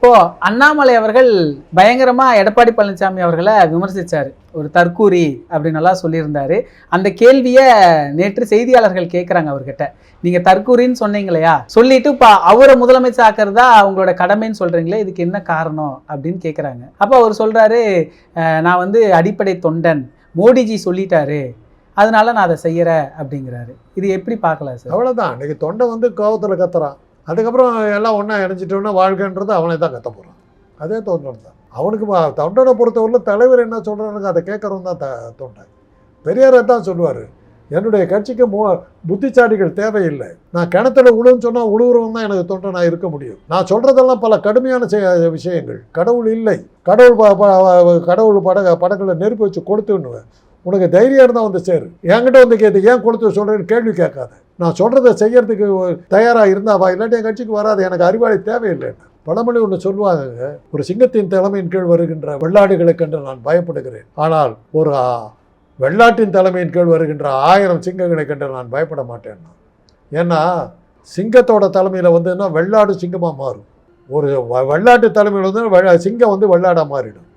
இப்போ அண்ணாமலை அவர்கள் பயங்கரமா எடப்பாடி பழனிசாமி அவர்களை விமர்சிச்சாரு. ஒரு தற்கூரி அப்படின்னு எல்லாம் சொல்லியிருந்தாரு. அந்த கேள்வியை நேற்று செய்தியாளர்கள் கேட்குறாங்க அவர்கிட்ட. நீங்க தற்கூரின்னு சொன்னீங்க இல்லையா, சொல்லிட்டு இப்போ அவரை முதலமைச்சர் ஆக்கிறதா அவங்களோட கடமைன்னு சொல்றீங்களே, இதுக்கு என்ன காரணம் அப்படின்னு கேட்குறாங்க. அப்போ அவர் சொல்றாரு, நான் வந்து அடிப்படை தொண்டன், மோடிஜி சொல்லிட்டாரு, அதனால நான் அதை செய்யறேன் அப்படிங்கிறாரு. இது எப்படி பார்க்கலாம் சார்? அவ்வளோதான். இன்னைக்கு தொண்டை வந்து கோவத்தில் கத்துறான், அதுக்கப்புறம் எல்லாம் ஒன்றா இணைஞ்சிட்டோன்னா வாழ்க்கைன்றது அவனை தான் கத்த போகிறான். அதே தொண்டன் தான் அவனுக்கு. தொண்டனை பொறுத்தவரையில் தலைவர் என்ன சொல்கிறானுங்க அதை கேட்குறவன் தான் தொண்டன். பெரியாரை தான் சொல்லுவார், என்னுடைய கட்சிக்கு புத்திசாலிகள் தேவையில்லை, நான் கிணத்துல உழுன்னு சொன்னால் உழுவுறவன் தான் எனக்கு தொண்டனாக இருக்க முடியும். நான் சொல்கிறதெல்லாம் பல கடுமையான விஷயங்கள். கடவுள் இல்லை, கடவுள் படங்களை நெருப்பு வச்சு கொடுத்துன்னுவேன். உனக்கு தைரியம் இருந்தால் வந்து சேரு, என்கிட்ட வந்து கேட்டு ஏன் கொடுத்து சொல்கிறேன்னு கேள்வி கேட்காத. நான் சொல்கிறத செய்யறதுக்கு தயாராக இருந்தாவா, இல்லாட்டி என் கட்சிக்கு வராது, எனக்கு அறிவாளி தேவையில்லைன்னு. பழமொழி ஒன்று சொல்லுவாங்க, ஒரு சிங்கத்தின் தலைமையின் கீழ் வருகின்ற வெள்ளாடுகளை கண்டு நான் பயப்படுகிறேன், ஆனால் ஒரு வெள்ளாட்டின் தலைமையின் கீழ் வருகின்ற 1000 சிங்கங்களை கண்டு நான் பயப்பட மாட்டேன்னா. ஏன்னா சிங்கத்தோட தலைமையில் வந்துன்னா வெள்ளாடு சிங்கமாக மாறும், ஒரு வெள்ளாட்டு தலைமையில் வந்து சிங்கம் வந்து வெள்ளாடாக மாறிடும்.